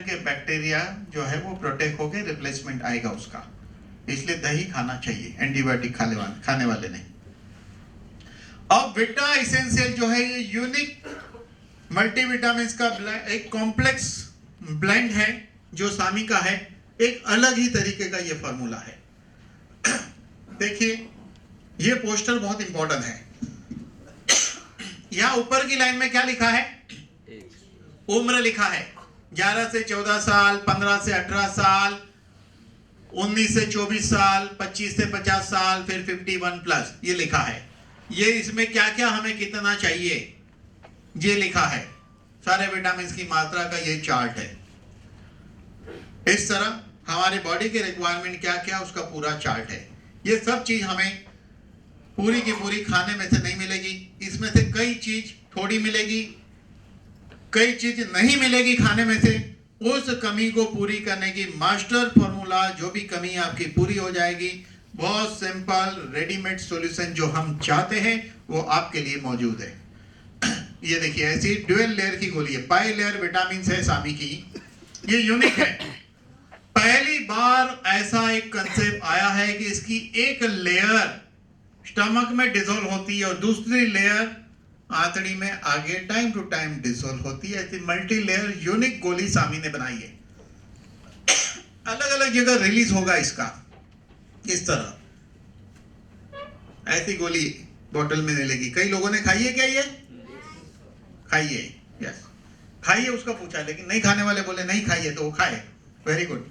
के बैक्टीरिया जो है वो प्रोटेक्ट होके रिप्लेसमेंट आएगा उसका, इसलिए दही खाना चाहिए, एंटीबायोटिक खाने वाले नहीं। अब विटा एसेंशियल जो है ये यूनिक मल्टीविटामिन का एक कॉम्प्लेक्स ब्लेंड है जो सामी का है, एक अलग ही तरीके का ये फॉर्मूला है। देखिए ये पोस्टर बहुत इंपॉर्टेंट है। यहां ऊपर की लाइन में क्या लिखा है? उम्र लिखा है, 11 से 14 साल, 15 से 18 साल, 19 से 24 साल, 25 से 50 साल, फिर 51 प्लस, ये लिखा है। ये इसमें क्या क्या हमें कितना चाहिए ये लिखा है, सारे विटामिन की मात्रा का ये चार्ट है। इस तरह हमारे बॉडी के रिक्वायरमेंट क्या क्या उसका पूरा चार्ट है। ये सब चीज हमें पूरी की पूरी खाने में से नहीं मिलेगी, इसमें से कई चीज थोड़ी मिलेगी, कई चीज नहीं मिलेगी खाने में से। उस कमी को पूरी करने की मास्टर फॉर्मूला, जो भी कमी आपकी पूरी हो जाएगी, बहुत सिंपल रेडीमेड सॉल्यूशन जो हम चाहते हैं वो आपके लिए मौजूद है। ये देखिए ऐसी ड्यूअल लेयर की गोली है, बाई लेयर विटामिन है सामी की, ये यूनिक है। पहली बार ऐसा एक कंसेप्ट आया है कि इसकी एक लेयर स्टमक में डिसॉल्व होती है और दूसरी लेयर आंतड़ी में आगे टाइम टू टाइम डिसॉल्व होती है। ऐसी मल्टी लेयर यूनिक गोली सामी ने बनाई है। अलग अलग जगह रिलीज होगा इसका, इस तरह ऐसी गोली बोतल में मिलेगी। कई लोगों ने खाई है क्या? ये खाइए, यस खाइए, उसका पूछा, लेकिन नहीं खाने वाले बोले नहीं खाइए तो वो खाए, वेरी गुड,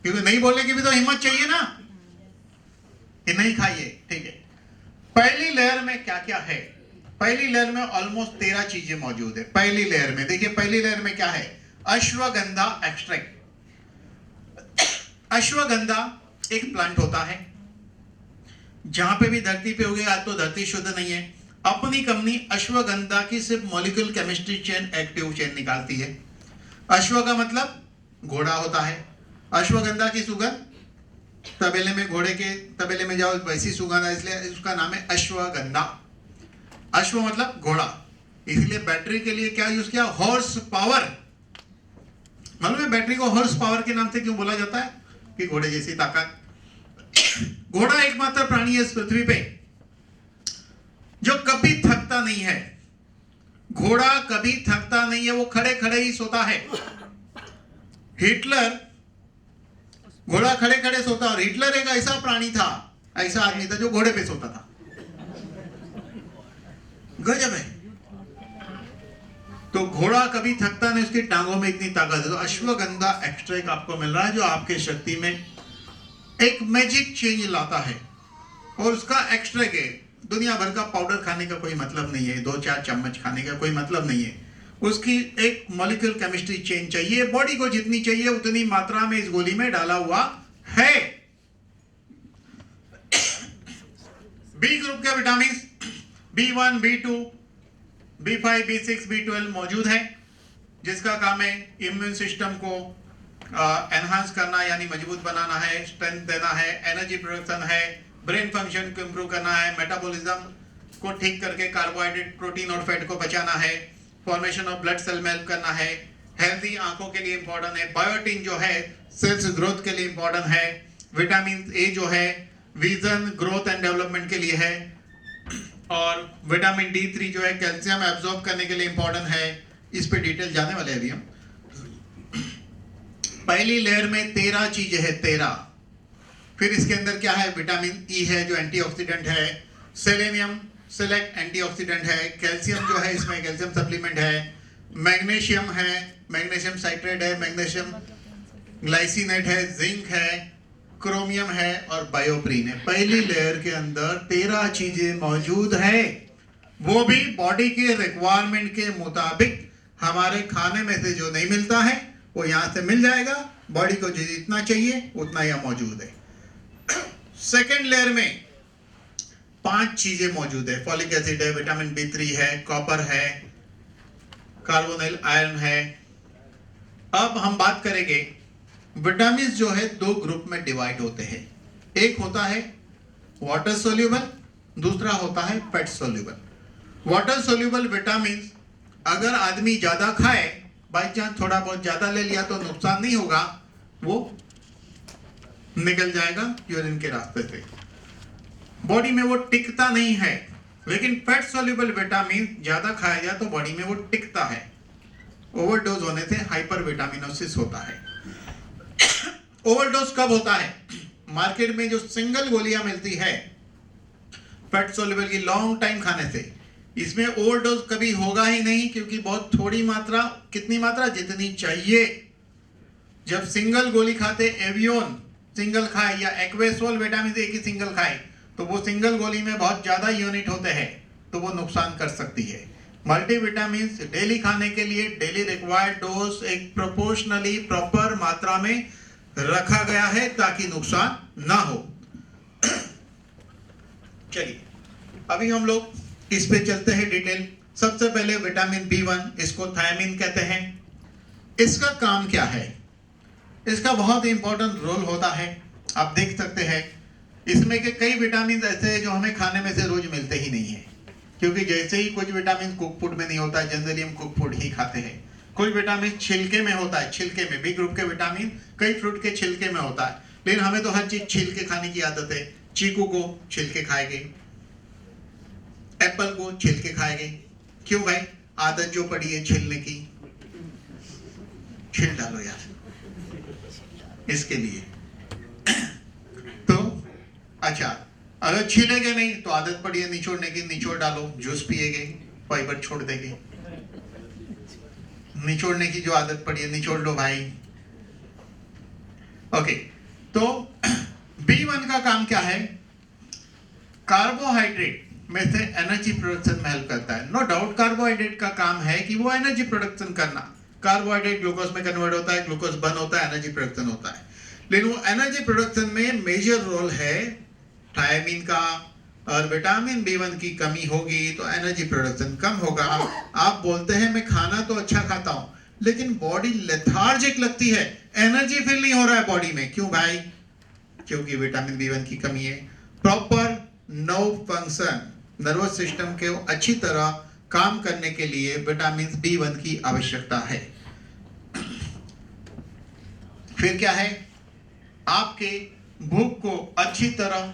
क्योंकि नहीं बोलने की भी तो हिम्मत चाहिए ना कि नहीं खाइए, ठीक है। पहली लेयर में क्या क्या है? पहली लेयर में ऑलमोस्ट 13 चीजें मौजूद है। पहली लेयर में देखिए, पहली लेयर में क्या है? अश्वगंधा एक्सट्रैक्ट। अश्वगंधा एक प्लांट होता है, जहां पे भी धरती पे हो गया, आज तो धरती शुद्ध नहीं है, अपनी कंपनी अश्वगंधा की सिर्फ molecular chemistry chain, active chain निकालती है। अश्व का मतलब घोड़ा होता है, अश्वगंधा की सुगंध तबेले में, घोड़े के तबेले में जाओ वैसी सुगंध है, इसलिए उसका नाम है अश्वगंधा। अश्व मतलब घोड़ा, इसलिए बैटरी के लिए क्या यूज किया? Horse power. मालूम है बैटरी को हॉर्स पावर के नाम से क्यों बोला जाता है? कि घोड़े जैसी ताकत। घोड़ा एकमात्र प्राणी है इस पृथ्वी पे जो कभी थकता नहीं है। घोड़ा कभी थकता नहीं है, वो खड़े खड़े ही सोता है। हिटलर घोड़ा खड़े खड़े सोता, और हिटलर एक ऐसा प्राणी था, ऐसा आदमी था जो घोड़े पे सोता था। गजब है। तो घोड़ा कभी थकता नहीं, उसकी टांगों में इतनी ताकत है। तो अश्वगंधा एक्सट्रैक्ट आपको मिल रहा है जो आपके शक्ति में एक मैजिक चेंज लाता है, और उसका एक्सट्रैक्ट है। दुनिया भर का पाउडर खाने का कोई मतलब नहीं है, 2-4 चम्मच खाने का कोई मतलब नहीं है। उसकी एक मॉलिक्यूलर केमिस्ट्री चेंज चाहिए, बॉडी को जितनी चाहिए उतनी मात्रा में इस गोली में डाला हुआ है। बी ग्रुप के vitamin B1, B2, B5, B6, B12 मौजूद है, जिसका काम है इम्यून सिस्टम को एनहांस करना, यानी मजबूत बनाना है, स्ट्रेंथ देना है, एनर्जी प्रोडक्शन है, ब्रेन फंक्शन को इंप्रूव करना है, मेटाबॉलिज्म को ठीक करके कार्बोहाइड्रेट, प्रोटीन और फैट को बचाना है, फॉर्मेशन ऑफ ब्लड सेल में हेल्प करना है, हेल्दी आंखों के लिए इंपॉर्टेंट है, बायोटिन जो है सेल्स ग्रोथ के लिए इंपॉर्टेंट है, विटामिन ए जो है विजन, ग्रोथ एंड डेवलपमेंट के लिए है, और विटामिन D3 जो है कैल्शियम एब्जॉर्ब करने के लिए इंपॉर्टेंट है। इस पे डिटेल जाने वाले हैं अभी हम। पहली लेयर में 13 चीजें है, 13। फिर इसके अंदर क्या है? विटामिन ई है जो एंटीऑक्सीडेंट है, सेलेनियम सेलेक्ट एंटीऑक्सीडेंट है, कैल्शियम जो है इसमें कैल्शियम सप्लीमेंट है, मैग्नीशियम है, मैग्नीशियम साइट्रेट है, मैग्नीशियम ग्लाइसिनेट है, जिंक है, क्रोमियम है और बायोप्रीन है। पहली लेयर के अंदर 13 चीजें मौजूद है, वो भी बॉडी के रिक्वायरमेंट के मुताबिक। हमारे खाने में से जो नहीं मिलता है वो यहां से मिल जाएगा, बॉडी को जितना चाहिए उतना यहां मौजूद है। सेकेंड लेयर में 5 चीजें मौजूद है, फॉलिक एसिड है, विटामिन B3 है, कॉपर है, कार्बोनिल आयरन है। अब हम बात करेंगे विटामिन जो है 2 ग्रुप में डिवाइड होते हैं, एक होता है वाटर सोल्यूबल, दूसरा होता है fat soluble. Water soluble vitamin अगर आदमी ज्यादा खाए बाई चांस थोड़ा बहुत ज्यादा ले लिया तो नुकसान नहीं होगा, वो निकल जाएगा यूरिन के रास्ते से, बॉडी में वो टिकता नहीं है। लेकिन फैट सोल्यूबल विटामिन ज्यादा खाया जाए तो बॉडी में वो टिकता है। ओवरडोज होने से हाइपर विटामिनोसिस होता है। ओवरडोज कब होता है? मार्केट में जो सिंगल गोलियां मिलती है फैट सोल्यूबल की लॉन्ग टाइम खाने से, इसमें ओवरडोज कभी होगा ही नहीं, क्योंकि बहुत थोड़ी मात्रा, कितनी मात्रा? जितनी चाहिए। जब सिंगल गोली खाते, एवियोन सिंगल खाए या एक्वेसोल विटामिन एक ही सिंगल खाए, तो वो सिंगल गोली में बहुत ज्यादा यूनिट होते हैं, तो वो नुकसान कर सकती है। मल्टीविटामिन डेली खाने के लिए डेली रिक्वायर्ड डोज एक प्रोपोर्शनली प्रॉपर मात्रा में रखा गया है ताकि नुकसान ना हो। चलिए अभी हम लोग इस पे चलते हैं डिटेल। सबसे पहले विटामिन B1, इसको थायमिन कहते हैं। इसका काम क्या है? इसका बहुत इंपॉर्टेंट रोल होता है। आप देख सकते हैं इसमें के कई विटामिन ऐसे हैं जो हमें खाने में से रोज मिलते ही नहीं है, क्योंकि जैसे ही कुछ विटामिन कुक फूड में नहीं होता है, जनरली हम कुक फूड ही खाते हैं। कुछ विटामिन छिलके में होता है, छिलके में बी ग्रुप के विटामिन कई फ्रूट के छिलके में होता है, लेकिन हमें तो हर चीज छील के खाने की आदत है। चीकू को छील के खाएंगे, एप्पल को छील के खाएंगे। क्यों भाई? आदत जो पड़ी है छीलने की, छील डालो यार, इसके लिए। तो अच्छा, अगर छीलेंगे नहीं तो आदत पड़ी है निचोड़ने की, निचोड़ डालो। जूस पिएंगे, फाइबर छोड़ देंगे। निचोड़ने की जो आदत पड़ी है, निचोड़ लो भाई। ओके, तो B1 का काम क्या है? कार्बोहाइड्रेट में से एनर्जी प्रोडक्शन में हेल्प करता है। नो डाउट कार्बोहाइड्रेट का काम है कि वो एनर्जी प्रोडक्शन करना। कार्बोहाइड्रेट ग्लूकोज में कन्वर्ट होता है, ग्लूकोज बर्न होता है, एनर्जी प्रोडक्शन होता है। लेकिन वो एनर्जी प्रोडक्शन में मेजर रोल है थायमिन का। और विटामिन B1 की कमी होगी तो एनर्जी प्रोडक्शन कम होगा। आप बोलते हैं मैं खाना तो अच्छा खाता हूं, लेकिन बॉडी लेथार्जिक लगती है, एनर्जी फील नहीं हो रहा है बॉडी में। क्यों भाई? क्योंकि विटामिन B1 की कमी है। Proper nerve function, nervous system के अच्छी तरह काम करने के लिए विटामिन B1 की आवश्यकता है। फिर क्या है? आपके भूख को अच्छी तरह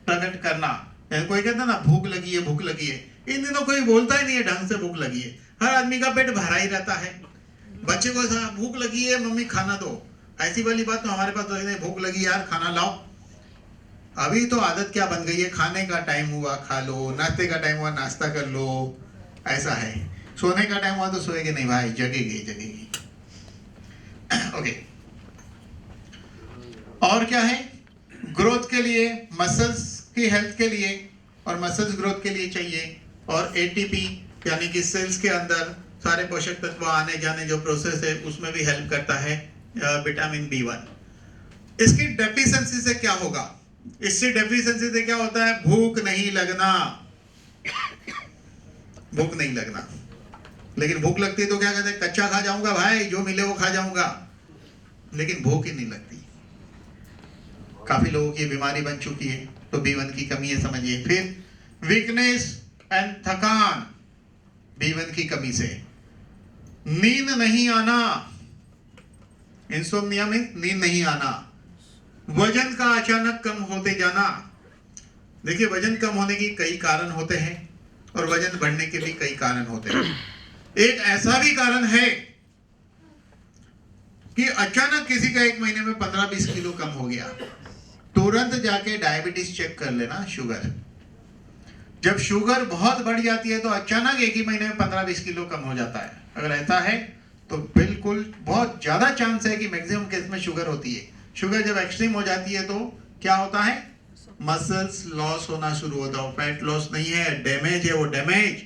प्रकट करना। कोई कहता ना भूख लगी है, भूख लगी है। इन दिनों कोई बोलता ही नहीं है ढंग से भूख लगी है। हर आदमी का पेट भरा ही रहता है। बच्चे को भूख लगी है, मम्मी खाना दो, ऐसी वाली बात तो हमारे पास तो नहीं। भूख लगी यार, खाना लाओ। अभी तो आदत क्या बन गई है, खाने का टाइम हुआ खा लो, नाश्ते का टाइम हुआ नाश्ता कर लो, ऐसा है। सोने का टाइम हुआ तो सोएंगे नहीं भाई, जगेगी जगेगी। ओके, और क्या है? ग्रोथ के लिए, मसल्स की हेल्थ के लिए और मसल्स ग्रोथ के लिए चाहिए। और एटीपी यानी कि सेल्स के अंदर सारे पोषक तत्व आने जाने जो प्रोसेस है उसमें भी हेल्प करता है विटामिन B1। इसकी डेफिशिएंसी से क्या होगा? इससे डेफिशिएंसी से क्या होता है? भूख नहीं लगना। भूख नहीं लगना। लेकिन भूख लगती है तो क्या कहते हैं? कच्चा खा जाऊंगा भाई, जो मिले वो खा जाऊंगा, लेकिन भूख ही नहीं लगती। काफी लोगों की बीमारी बन चुकी है, तो B1 की कमी है, समझिए। फिर वीकनेस एंड थकान, B1 की कमी से। नींद नहीं आना, इंसोम्निया में नींद नहीं आना। वजन का अचानक कम होते जाना। देखिए, वजन कम होने के कई कारण होते हैं और वजन बढ़ने के भी कई कारण होते हैं। एक ऐसा भी कारण है कि अचानक किसी का 1 महीने में 15-20 किलो कम हो गया, तुरंत जाके डायबिटीज चेक कर लेना, शुगर। जब शुगर बहुत बढ़ जाती है तो अचानक 1 ही महीने में 15-20 किलो कम हो जाता है। अगर ऐसा है तो बिल्कुल बहुत ज्यादा चांस है कि मैक्सिमम केस में शुगर होती है। शुगर जब एक्सट्रीम हो जाती है तो क्या होता है? मसल्स लॉस होना शुरू होता है। फैट लॉस नहीं है, डैमेज है। वो डैमेज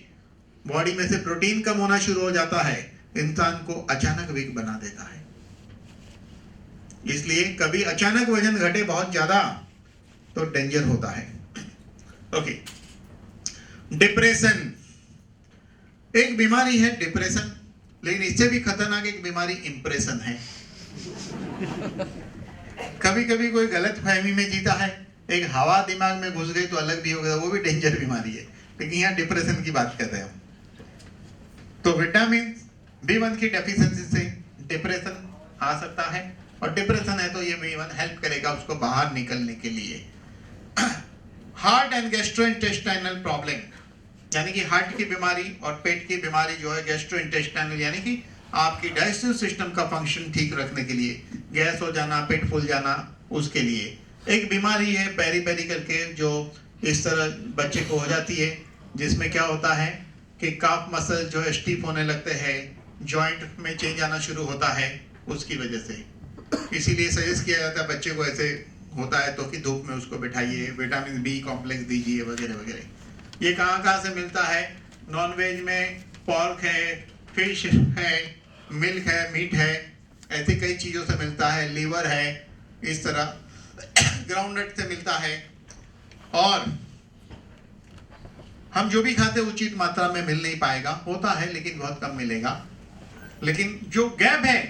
बॉडी में से प्रोटीन कम होना शुरू हो जाता है, इंसान को अचानक वीक बना देता है। इसलिए कभी अचानक वजन घटे बहुत ज्यादा तो डेंजर होता है। ओके, डिप्रेशन एक बीमारी है, डिप्रेशन। लेकिन इससे भी खतरनाक एक बीमारी इंप्रेशन है। कभी कभी कोई गलत फहमी में जीता है, एक हवा दिमाग में घुस गई तो अलग भी हो गया, वो भी डेंजर बीमारी है। लेकिन यहाँ डिप्रेशन की बात कर रहे हैं हम। तो विटामिन B1 की डेफिशिएंसी से डिप्रेशन आ सकता है, और डिप्रेशन है तो ये B1 हेल्प करेगा उसको बाहर निकलने के लिए। हार्ट एंड गैस्ट्रोइंटेस्टाइनल प्रॉब्लम, यानी कि हार्ट की बीमारी और पेट की बीमारी जो है गैस्ट्रोइंटेस्टाइनल, यानी कि आपकी डाइजेस्टिव सिस्टम का फंक्शन ठीक रखने के लिए, गैस हो जाना, पेट फूल जाना, उसके लिए एक बीमारी है पेरी करके, जो इस तरह बच्चे को हो जाती है, जिसमें क्या होता है कि काफ मसल जो है स्टीफ होने लगते हैं, जॉइंट में चेंज आना शुरू होता है उसकी वजह से। इसीलिए सजेस्ट किया जाता है बच्चे को ऐसे होता है तो कि धूप में उसको बिठाइए, विटामिन बी कॉम्प्लेक्स दीजिए वगैरह वगैरह। ये कहाँ से मिलता है? नॉन वेज में पॉर्क है, फिश है, मिल्क है, मीट है, ऐसी कई चीज़ों से मिलता है, लीवर है, इस तरह ग्राउंडनट से मिलता है। और हम जो भी खाते उचित मात्रा में मिल नहीं पाएगा, होता है लेकिन बहुत कम मिलेगा। लेकिन जो गैप है,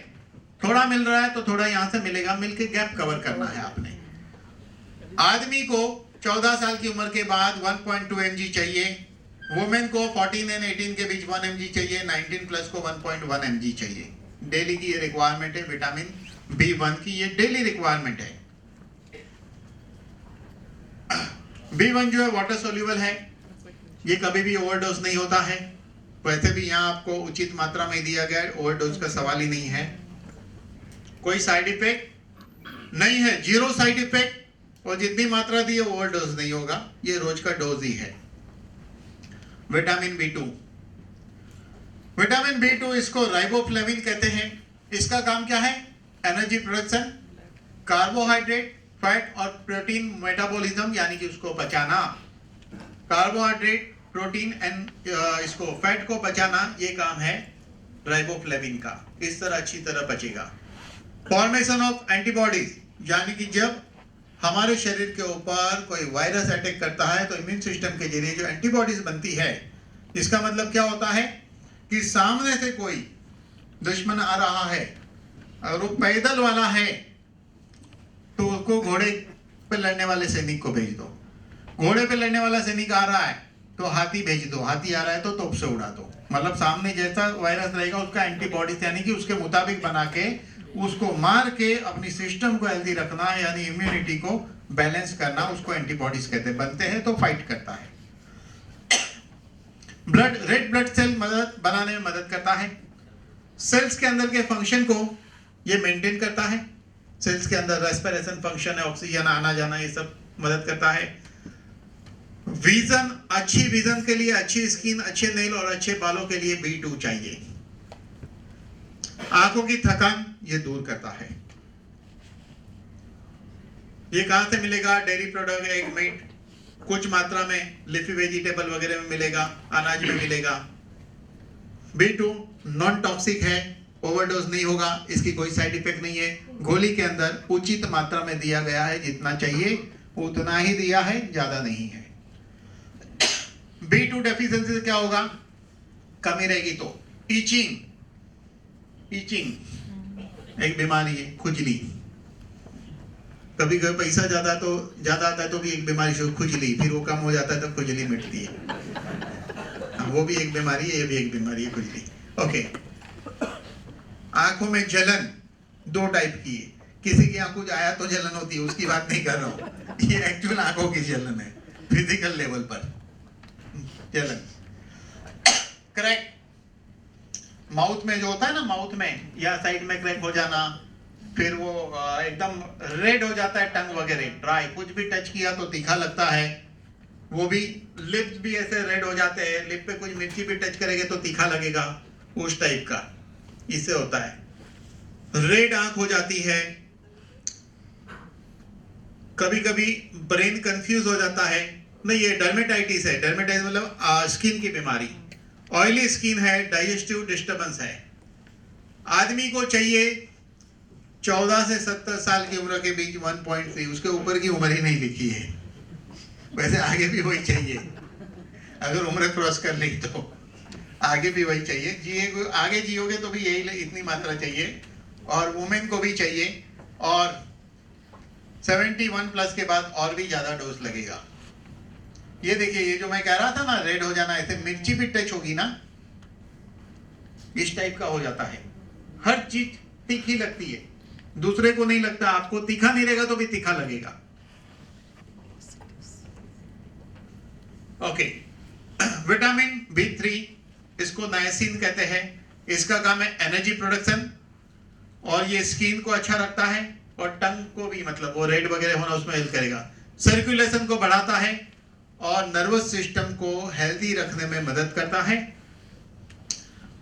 थोड़ा मिल रहा है तो थोड़ा यहाँ से मिलेगा, मिलके गैप कवर करना है आपने। आदमी को 14 साल की उम्र के बाद 1.2 mg चाहिए, वुमेन को 14 एंड 18 के बीच 1 mg चाहिए, 19 प्लस को 1.1 mg चाहिए। डेली की ये रिक्वायरमेंट है, विटामिन B1 की ये डेली रिक्वायरमेंट है। B1 जो है वाटर सोल्यूबल है, ये कभी भी ओवरडोज नहीं होता है। वैसे भी यहाँ आपको उचित मात्रा में दिया गया है, ओवरडोज का सवाल ही नहीं है। कोई साइड इफेक्ट नहीं है, जीरो साइड इफेक्ट, और जितनी मात्रा दी है ओवरडोज नहीं होगा, ये रोज का डोज ही है। विटामिन B2, विटामिन B2 इसको राइबोफ्लेविन कहते हैं। इसका काम क्या है? एनर्जी प्रोडक्शन, कार्बोहाइड्रेट, फैट और प्रोटीन मेटाबॉलिज्म, यानी कि उसको पचाना। कार्बोहाइड्रेट, प्रोटीन एंड इसको फैट को बचाना, ये काम है राइबोफ्लेविन का। इस तरह अच्छी तरह बचेगा। फॉर्मेशन ऑफ एंटीबॉडीज, यानी कि जब हमारे शरीर के ऊपर कोई वायरस अटैक करता है तो इम्यून सिस्टम के जरिए जो एंटीबॉडीज बनती है, इसका मतलब क्या होता है कि सामने से कोई दुश्मन आ रहा है, अगर वो पैदल वाला है तो उसको घोड़े पे लड़ने वाले सैनिक को भेज दो। घोड़े पे लड़ने वाला सैनिक आ रहा है तो हाथी भेज दो, हाथी आ रहा है तो तोप से उड़ा दो। मतलब सामने जैसा वायरस रहेगा उसका एंटीबॉडीज, यानी कि उसके मुताबिक बना के उसको मार के अपनी सिस्टम को हेल्दी रखना, यानी इम्यूनिटी को बैलेंस करना, उसको एंटीबॉडीज कहते हैं। बनते हैं तो फाइट करता है। ब्लड, रेड ब्लड सेल मदद बनाने में मदद करता है। सेल्स के अंदर के फंक्शन को ये मेंटेन करता है। सेल्स के अंदर रेस्पिरेशन फंक्शन है, ऑक्सीजन आना जाना, ये सब मदद करता है। विजन, अच्छी विजन के लिए, अच्छी स्किन, अच्छे नेल और अच्छे बालों के लिए B2 चाहिए। आंखों की थकान ये दूर करता है। ये कहां से मिलेगा? डेयरी प्रोडक्ट, एग, मीट, कुछ मात्रा में लिफी वेजिटेबल वगैरह में मिलेगा, अनाज में मिलेगा। B2 नॉन टॉक्सिक है, ओवरडोज नहीं होगा, इसकी कोई साइड इफेक्ट नहीं है। गोली के अंदर उचित मात्रा में दिया गया है, जितना चाहिए उतना ही दिया है, ज्यादा नहीं है। B2 डेफिशिएंसी से क्या होगा? कमी रहेगी तो ईचिंग, एक बीमारी है, खुजली। कभी कभी पैसा ज्यादा आता है तो भी एक बीमारी से खुजली, फिर वो कम हो जाता है तो खुजली मिटती है। वो भी एक बीमारी है, ये भी एक बीमारी है, खुजली। ओके। आंखों में जलन 2 टाइप की है। किसी की आंखों आया तो जलन होती है, उसकी बात नहीं कर रहा हूं। ये एक्चुअल आंखों की जलन है, फिजिकल लेवल पर जलन। क्रैक, माउथ में जो होता है ना, माउथ में या साइड में क्रैक हो जाना, फिर वो एकदम रेड हो जाता है, टंग वगैरह ड्राई, कुछ भी टच किया तो तीखा लगता है। वो भी लिप्स भी ऐसे रेड हो जाते हैं, लिप पे कुछ मिर्ची भी टच करेंगे तो तीखा लगेगा, उस टाइप का इससे होता है। रेड आंख हो जाती है। कभी कभी ब्रेन कंफ्यूज हो जाता है। नहीं, ये डर्मेटाइटिस है। डर्मेटाइटिस मतलब स्किन की बीमारी। ऑयली स्किन है, डाइजेस्टिव डिस्टर्बेंस है। आदमी को चाहिए 14 से 70 साल की उम्र के बीच 1.3, उसके ऊपर की उम्र ही नहीं लिखी है। वैसे आगे भी वही चाहिए, अगर उम्र क्रॉस कर ली तो आगे भी वही चाहिए। जिए आगे जियोगे तो भी यही इतनी मात्रा चाहिए, और वुमेन को भी चाहिए, और 71 प्लस के बाद और भी ज्यादा डोज लगेगा। ये देखिए, ये जो मैं कह रहा था ना, रेड हो जाना, ऐसे मिर्ची भी टच होगी ना इस टाइप का हो जाता है। हर चीज तीखी लगती है, दूसरे को नहीं लगता। आपको तीखा नहीं रहेगा तो भी तीखा लगेगा। ओके, विटामिन B3, इसको नायसिन कहते हैं। इसका काम है एनर्जी प्रोडक्शन, और ये स्किन को अच्छा रखता है, और टंग को भी, मतलब वो रेड वगैरह होना उसमें हेल्प करेगा। सर्कुलेशन को बढ़ाता है, और नर्वस सिस्टम को हेल्दी रखने में मदद करता है।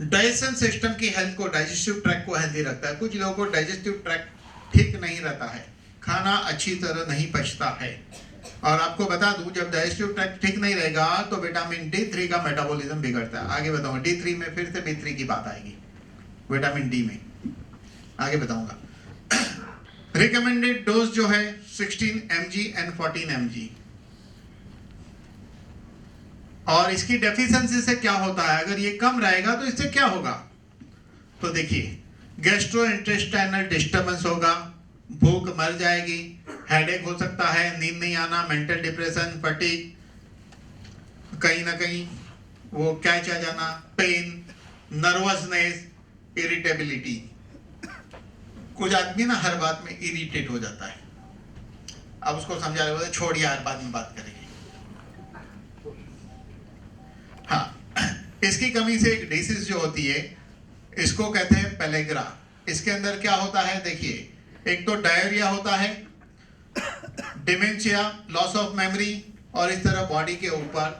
डाइजेशन सिस्टम की हेल्थ को, डाइजेस्टिव ट्रैक्ट को हेल्दी रखता है। कुछ लोगों को डाइजेस्टिव ट्रैक्ट ठीक नहीं रहता है, खाना अच्छी तरह नहीं पचता है। और आपको बता दूं, जब डाइजेस्टिव ट्रैक्ट ठीक नहीं रहेगा तो विटामिन D3 का मेटाबॉलिज्म बिगड़ता है। आगे बताऊंगा, D3 में फिर से B3 की बात आएगी, विटामिन D में आगे बताऊंगा। रिकमेंडेड डोज जो है 16 mg एंड 14 mg। और इसकी डेफिशिएंसी से क्या होता है, अगर ये कम रहेगा तो इससे क्या होगा, तो देखिए, गैस्ट्रोइंटेस्टाइनल डिस्टर्बेंस होगा, भूख मर जाएगी, हेडेक हो सकता है, नींद नहीं आना, मेंटल डिप्रेशन, फटीग, कहीं ना कहीं वो कैच आ जाना, पेन, नर्वसनेस, इरिटेबिलिटी। कुछ आदमी ना हर बात में इरिटेट हो जाता है। अब उसको समझा रहे हो, छोड़ यार, बाद में बात करेंगे। हाँ, इसकी कमी से एक डिसीज जो होती है, इसको कहते हैं पेलेग्रा। इसके अंदर क्या होता है, देखिए, एक तो डायरिया होता है, डिमेंशिया, लॉस ऑफ मेमोरी, और इस तरह बॉडी के ऊपर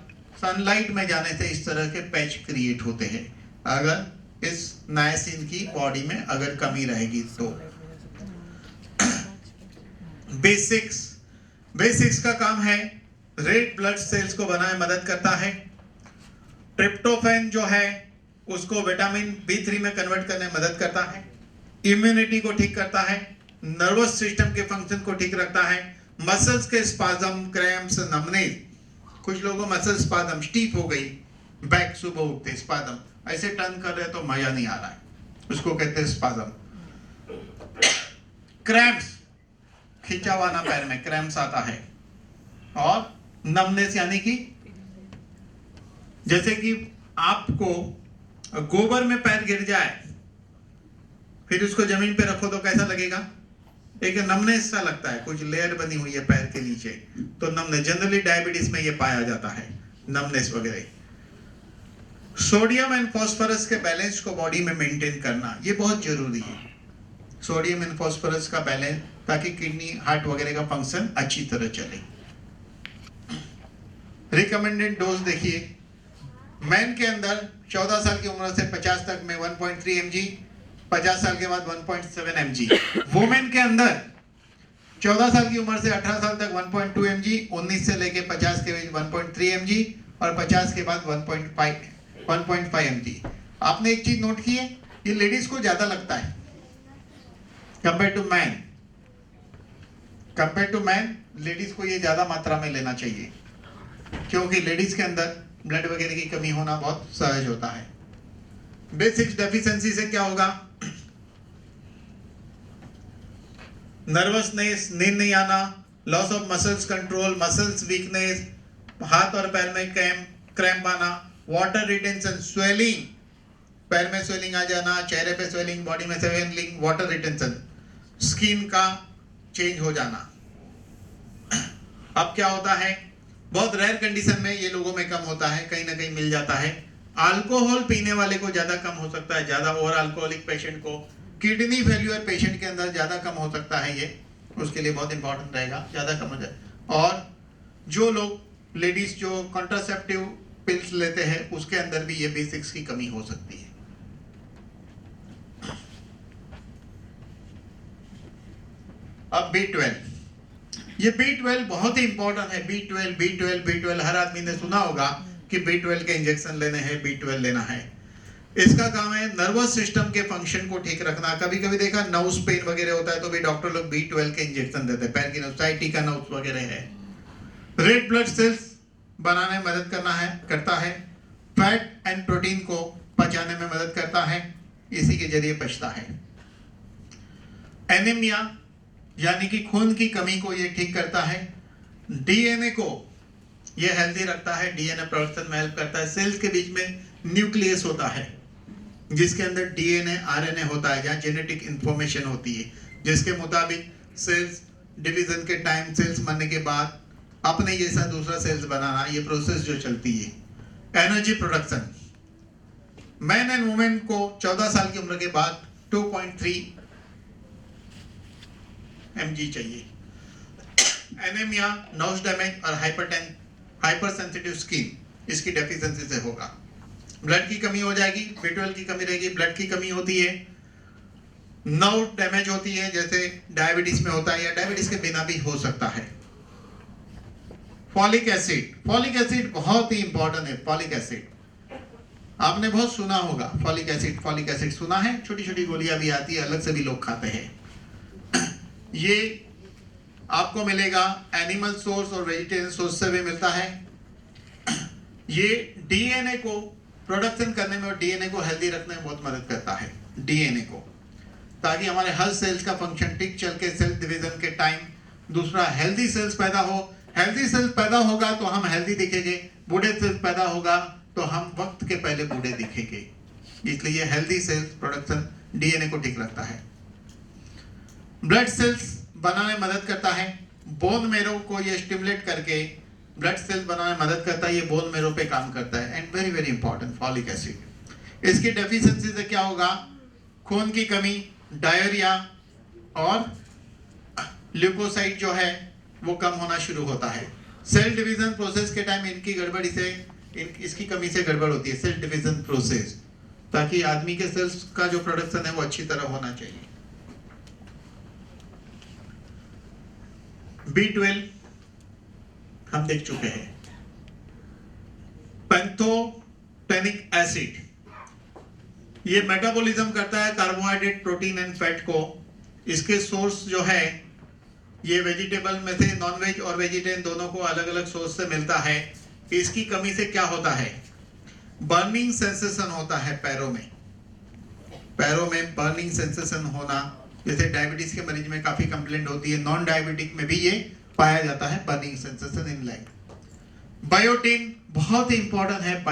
सनलाइट में जाने से इस तरह के पैच क्रिएट होते हैं, अगर इस नायसिन की बॉडी में अगर कमी रहेगी तो। बेसिक्स का काम है रेड ब्लड सेल्स को बनाए मदद करता है। ट्रिप्टोफैन जो है उसको विटामिन B3 में कन्वर्ट करने में मदद करता है। इम्यूनिटी को ठीक करता है, नर्वस सिस्टम के फंक्शन को ठीक रखता है, मसल्स के स्पाज्म, क्रैम्प्स, नमनेस। कुछ लोगों को मसल स्पाज्म, स्टीफ हो गई बैक, सुबह उठते स्पाज्म, ऐसे टर्न कर रहे तो मजा नहीं आ रहा है, उसको कहते हैं स्पाज्म। क्रैम्प्स, खिंचावाना पैर में क्रैम्प्स आता है, और नमनेस यानी कि जैसे कि आपको गोबर में पैर गिर जाए, फिर उसको जमीन पे रखो तो कैसा लगेगा, एक नमनेस सा लगता है, कुछ लेयर बनी हुई है पैर के नीचे, तो नमनेस। जनरली डायबिटीज में ये पाया जाता है, नमनेस वगैरह। सोडियम एंड फास्फोरस के बैलेंस को बॉडी में मेंटेन करना, ये बहुत जरूरी है, सोडियम एंड फास्फोरस का बैलेंस, ताकि किडनी, हार्ट वगैरह का फंक्शन अच्छी तरह चले। रिकमेंडेड डोज देखिए, मैन के अंदर 14 साल की उम्र से 50 तक में 1.3 mg, 50 साल के बाद 1.7 mg। वुमेन के अंदर 14 साल की उम्र से 18 साल तक 1.2 mg, 19 से लेके 50 के बीच 1.3 mg, और 50 के बाद 1.5 mg। आपने एक चीज नोट की है, ये लेडीज को ज्यादा लगता है कंपेयर टू मैन। लेडीज को ये ज्यादा मात्रा में लेना चाहिए, क्योंकि लेडीज के अंदर ब्लड वगैरह की कमी होना बहुत सहज होता है। बेसिक्स डेफिशिएंसी से क्या होगा, नर्वसनेस, नींद नहीं आना, loss of muscles control, muscles weakness, हाथ और पैर में क्रैम्प आना, वाटर रिटेंशन, स्वेलिंग, पैर में स्वेलिंग आ जाना, चेहरे पे स्वेलिंग, बॉडी में स्वेलिंग, वाटर रिटेंशन, स्किन का चेंज हो जाना। अब क्या होता है, बहुत रेयर कंडीशन में ये लोगों में कम होता है, कहीं ना कहीं मिल जाता है। अल्कोहल पीने वाले को ज्यादा कम हो सकता है, ज्यादा ओवर अल्कोहलिक पेशेंट को, किडनी फेल्यूर पेशेंट के अंदर ज्यादा कम हो सकता है, ये उसके लिए बहुत इंपॉर्टेंट रहेगा, ज्यादा कम हो जाए। और जो लोग लेडीज जो कॉन्ट्रासेप्टिव पिल्स लेते हैं, उसके अंदर भी ये B6 की कमी हो सकती है। अब B12, ये B12 बहुत ही इंपॉर्टेंट है। B12 हर आदमी ने सुना होगा कि B12 के इंजेक्शन लेने हैं, B12 लेना है। इसका काम है नर्वस सिस्टम के फंक्शन को ठीक रखना। कभी कभी देखा नर्व्स पेन वगैरह होता है तो भी डॉक्टर लोग B12 के इंजेक्शन देते हैं, पैर की नर्व, का नर्व्स वगैरह है। रेड ब्लड सेल्स बनाने में मदद करता है। फैट एंड प्रोटीन को पचाने में मदद करता है, इसी के जरिए पचता है। एनीमिया यानी कि खून की कमी को ये ठीक करता है। डीएनए को ये हेल्दी रखता है, डीएनए प्रोडक्शन में हेल्प करता है। सेल्स के बीच में न्यूक्लियस होता है, जिसके अंदर डीएनए आरएनए होता है, जहाँ जेनेटिक इंफॉर्मेशन होती है, जिसके मुताबिक सेल्स डिवीजन के टाइम, सेल्स मरने के बाद अपने जैसा दूसरा सेल्स बनाना, ये प्रोसेस जो चलती है। Energy production, man and women को 14 साल की उम्र के बाद 2.3 mg चाहिए। एनीमिया, नर्व डैमेज और हाइपर सेंसिटिव स्किन इसकी डेफिशिएंसी से होगा। ब्लड की कमी हो जाएगी, B12 की कमी रहेगी, ब्लड की कमी होती है, नर्व डैमेज होती है जैसे डायबिटीज में होता है, या डायबिटीज के बिना भी हो सकता है। फॉलिक एसिड, फॉलिक एसिड बहुत ही इंपॉर्टेंट है। फॉलिक एसिड आपने बहुत सुना होगा, फॉलिक एसिड सुना है, छोटी छोटी गोलियां भी आती है, अलग से भी लोग खाते हैं। ये आपको मिलेगा एनिमल सोर्स और वेजिटेरियन सोर्स से भी मिलता है। ये डीएनए को प्रोडक्शन करने में और डीएनए को हेल्दी रखने में बहुत मदद करता है, डीएनए को, ताकि हमारे हर सेल्स का फंक्शन ठीक चल के सेल डिवीजन के टाइम दूसरा हेल्दी सेल्स पैदा हो। हेल्दी सेल्स पैदा होगा तो हम हेल्दी दिखेंगे, बूढ़े सेल्स पैदा होगा तो हम वक्त के पहले बूढ़े दिखेंगे। इसलिए हेल्दी सेल्स प्रोडक्शन डीएनए को ठीक रखता है। ब्लड सेल्स बनाने में मदद करता है, बोन मेरो को ये स्टिमुलेट करके ब्लड सेल्स बनाने में मदद करता है, ये बोन मेरो पे काम करता है। And very very important folic acid, इसकी डेफिशिएंसी से क्या होगा, खून की कमी, डायरिया और ल्यूकोसाइट जो है वो कम होना शुरू होता है। सेल डिवीजन प्रोसेस के टाइम इनकी गड़बड़ी से इसकी कमी से गड़बड़ होती है, सेल डिवीजन प्रोसेस, ताकि आदमी के सेल्स का जो प्रोडक्शन है वो अच्छी तरह होना चाहिए। B12 हम देख चुके हैं। पैंथोटेनिक एसिड, ये मेटाबॉलिज्म करता है कार्बोहाइड्रेट, प्रोटीन एंड फैट को। इसके सोर्स जो है ये वेजिटेबल में से नॉनवेज और वेजिटेरियन दोनों को अलग अलग सोर्स से मिलता है। इसकी कमी से क्या होता है, बर्निंग सेंसेशन होता है पैरों में बर्निंग सेंसेशन होना, जैसे डायबिटीज के मरीज में काफी कंप्लेंट होती है, नॉन डायबिटिक में भी ये पाया जाता है, burning sensation in leg. Biotin बहुत ही इंपॉर्टेंट है।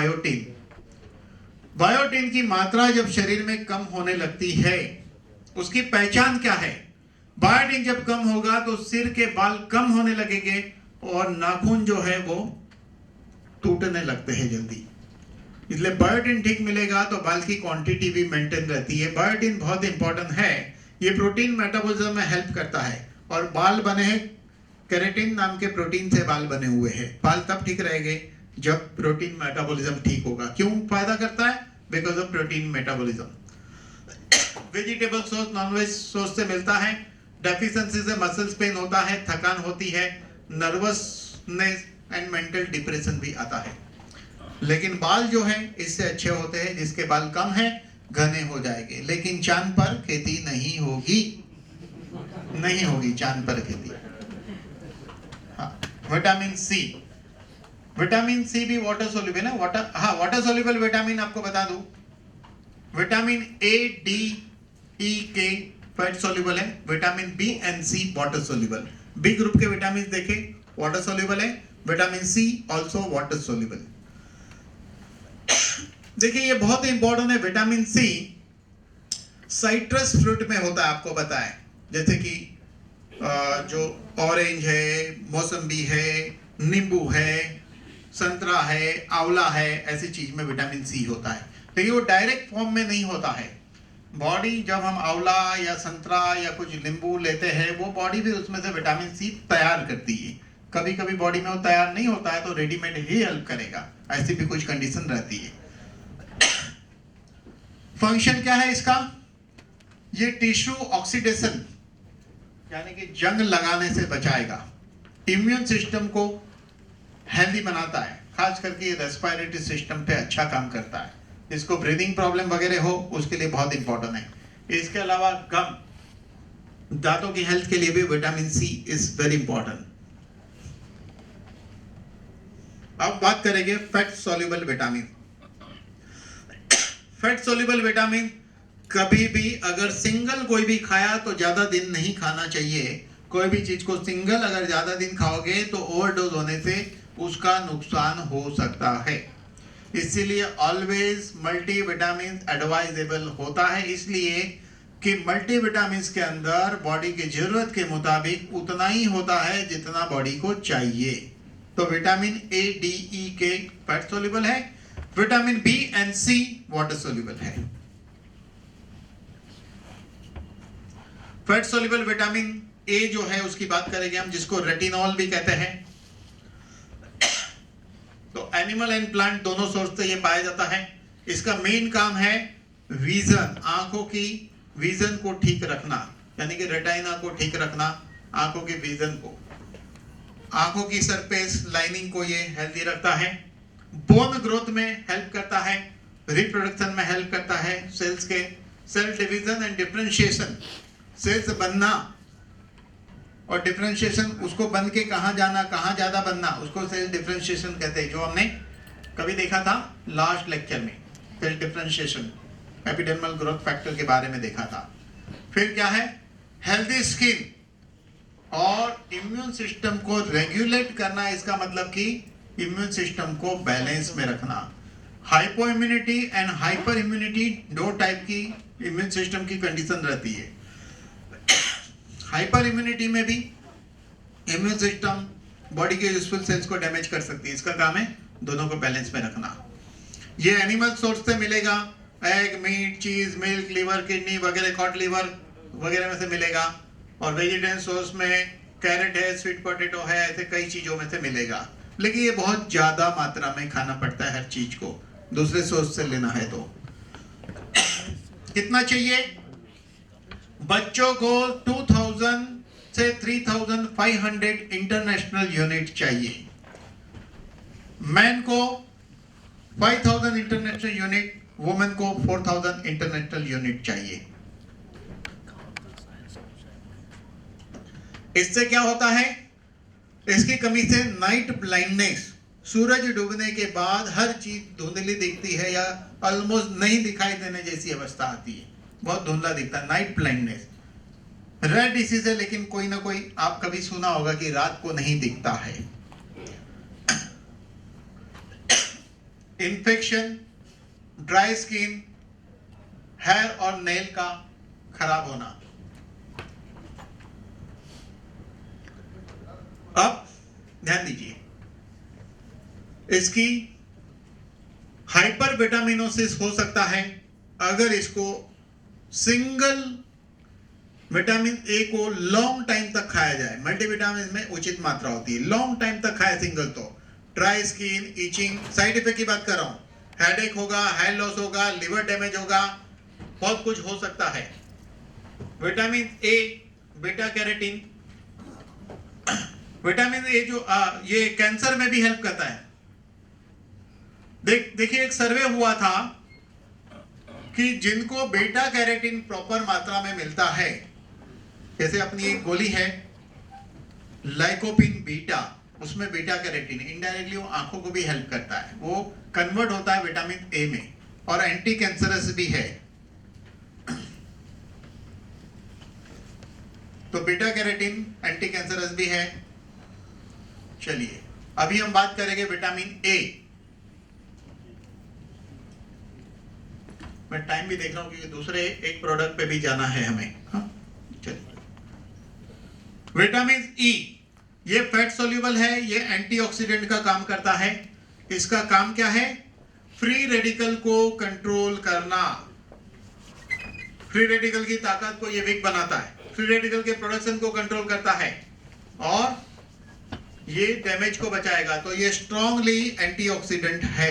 बायोटिन की मात्रा जब शरीर में कम होने लगती है, उसकी पहचान क्या है, बायोटिन जब कम होगा तो सिर के बाल कम होने लगेंगे और नाखून जो है वो टूटने लगते हैं जल्दी। इसलिए बायोटिन ठीक मिलेगा तो बाल की क्वांटिटी भी मेंटेन रहती है। बायोटिन बहुत इंपॉर्टेंट है, ये प्रोटीन मेटाबॉलिज्म में हेल्प करता है। और बाल बने हैं केराटिन नाम के प्रोटीन से, बाल बने हुए हैं। बाल तब ठीक रहेंगे जब प्रोटीन मेटाबॉलिज्म ठीक होगा। क्यों फायदा करता है, because of protein metabolism. Vegetable source nonveg source से मिलता है। डेफिशिएंसी से मसल्स पेन होता है, थकान होती है, नर्वसनेस एंड मेंटल डिप्रेशन भी आता है। लेकिन बाल जो है इससे अच्छे होते हैं, जिसके बाल कम है घने हो जाएंगे। लेकिन चांद पर खेती नहीं होगी चांद पर खेती। हाँ, विटामिन सी भी वाटर सोल्यूबल है। वाटर सोल्यूबल विटामिन आपको बता दूं, vitamin A, D, E, K fat soluble है, vitamin B and C water soluble. B group के विटामिन देखें वाटर सोल्यूबल है, vitamin C also water soluble. देखिए ये बहुत इंपॉर्टेंट है। विटामिन C साइट्रस फ्रूट में होता है, आपको पता है, जैसे कि जो ऑरेंज है, मौसम्बी है, नींबू है, संतरा है, आंवला है, ऐसी चीज में विटामिन C होता है। लेकिन वो डायरेक्ट फॉर्म में नहीं होता है। बॉडी जब हम आंवला या संतरा या कुछ नींबू लेते हैं, वो बॉडी भी उसमें से विटामिन C तैयार करती है। कभी कभी बॉडी में वो तैयार नहीं होता है तो रेडीमेड ही हेल्प करेगा, ऐसी भी कुछ कंडीशन रहती है। फंक्शन क्या है इसका, ये टिश्यू ऑक्सीडेशन यानी कि जंग लगाने से बचाएगा, इम्यून सिस्टम को हेल्दी बनाता है, खास करके रेस्पिरेटरी सिस्टम पे अच्छा काम करता है। जिसको ब्रीदिंग प्रॉब्लम वगैरह हो उसके लिए बहुत इंपॉर्टेंट है। इसके अलावा गम, दांतों की हेल्थ के लिए भी vitamin C is very important. अब बात करेंगे fat soluble vitamin. Fat soluble vitamin कभी भी अगर सिंगल कोई भी खाया तो ज्यादा दिन नहीं खाना चाहिए। कोई भी चीज को सिंगल अगर ज्यादा दिन खाओगे तो ओवरडोज होने से उसका नुकसान हो सकता है। इसीलिए ऑलवेज मल्टीविटामिन एडवाइजेबल होता है, इसलिए कि मल्टीविटामिन के अंदर बॉडी की जरूरत के मुताबिक उतना ही होता है जितना बॉडी को चाहिए। तो विटामिन ए, डी, ई के फैट सोल्यूबल है, vitamin B and C water soluble है। फैट सोल्यूबल विटामिन ए जो है उसकी बात करेंगे हम, जिसको रेटिनॉल भी कहते हैं। तो एनिमल एंड प्लांट दोनों सोर्स से ये पाया जाता है। इसका मेन काम है विजन, आंखों की विजन को ठीक रखना, यानी कि रेटिना को ठीक रखना, आंखों की विजन को, आंखों की सरफेस लाइनिंग को ये हेल्दी रखता है। बोन ग्रोथ में हेल्प करता है, रिप्रोडक्शन में हेल्प करता है, सेल्स के cell division and differentiation, cells बनना और डिफरेंशिएशन, उसको बन के कहाँ जाना, कहाँ ज्यादा बनना, उसको सेल डिफरेंशिएशन कहते हैं, जो हमने कभी देखा था लास्ट लेक्चर में। Cell differentiation, epidermal growth factor के बारे में देखा था। फिर क्या है, हेल्दी स्किन और इम्यून सिस्टम को रेगुलेट करना, इसका मतलब कि इम्यून सिस्टम को बैलेंस में रखना। Hypo immunity and hyper immunity दो टाइप की इम्यून सिस्टम की कंडीशन रहती है। हाइपर इम्यूनिटी में भी इम्यून सिस्टम बॉडी के यूजफुल सेल्स को डैमेज कर सकती है, इसका काम है दोनों को बैलेंस में रखना। ये एनिमल सोर्स से मिलेगा, एग, मीट, चीज, मिल्क, लिवर, किडनी वगैरह, कॉड लिवर वगैरह में से मिलेगा। और वेजिटेरियन सोर्स में कैरेट है, स्वीट पोटैटो है, ऐसे कई चीजों में से मिलेगा। लेकिन ये बहुत ज्यादा मात्रा में खाना पड़ता है हर चीज को, दूसरे सोर्स से लेना है तो। कितना चाहिए? बच्चों को 2000 से 3500 इंटरनेशनल यूनिट चाहिए, मैन को 5000 इंटरनेशनल यूनिट, वुमेन को 4000 इंटरनेशनल यूनिट चाहिए। इससे क्या होता है, इसकी कमी से नाइट ब्लाइंडनेस, सूरज डूबने के बाद हर चीज धुंधली दिखती है या ऑलमोस्ट नहीं दिखाई देने जैसी अवस्था आती है, बहुत धुंधला दिखता है, नाइट ब्लाइंडनेस। रेयर डिसीज है, लेकिन कोई ना कोई आप कभी सुना होगा कि रात को नहीं दिखता है। इन्फेक्शन, ड्राई स्किन, हेयर और नेल का खराब होना। अब ध्यान दीजिए, इसकी हाइपर विटामिनोसिस हो सकता है अगर इसको सिंगल विटामिन ए को लॉन्ग टाइम तक खाया जाए। मल्टीविटामिन में उचित मात्रा होती है, लॉन्ग टाइम तक खाया सिंगल तो dry skin, itching, side effect की बात कर रहा हूं, हेडेक होगा, हेयर लॉस होगा, लिवर डैमेज होगा, बहुत कुछ हो सकता है। Vitamin A, beta carotene, vitamin A जो ये कैंसर में भी हेल्प करता है। देखिए एक सर्वे हुआ था कि जिनको बीटा कैरोटीन प्रॉपर मात्रा में मिलता है, जैसे अपनी एक गोली है लाइकोपिन बीटा, उसमें बीटा कैरोटीन इनडायरेक्टली वो आंखों को भी हेल्प करता है, वो कन्वर्ट होता है विटामिन ए में, और एंटी कैंसरस भी है। तो बीटा कैरोटीन एंटी कैंसरस भी है। चलिए अभी हम बात करेंगे विटामिन ए। मैं टाइम भी देख रहा हूं क्योंकि दूसरे एक प्रोडक्ट पे भी जाना है हमें। चलिए, विटामिन ई, ये फैट सोल्यूबल है, ये एंटीऑक्सीडेंट का काम करता है। इसका काम क्या है? फ्री रेडिकल को कंट्रोल करना। फ्री रेडिकल की ताकत को ये वीक बनाता है, फ्री रेडिकल के प्रोडक्शन को कंट्रोल करता है और ये डैमेज को बचाएगा। तो ये स्ट्रांगली एंटीऑक्सीडेंट है।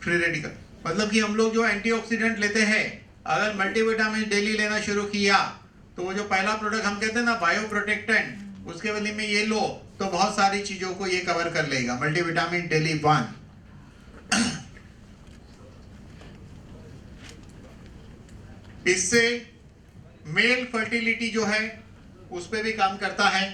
फ्री रेडिकल मतलब कि हम लोग जो एंटीऑक्सीडेंट लेते हैं, अगर मल्टीविटामिन डेली लेना शुरू किया तो वो जो पहला प्रोडक्ट हम कहते हैं ना बायो प्रोटेक्टेंट, उसके बदले में ये लो तो बहुत सारी चीजों को ये कवर कर लेगा। Multivitamin daily 1। इससे मेल फर्टिलिटी जो है उस पे भी काम करता है।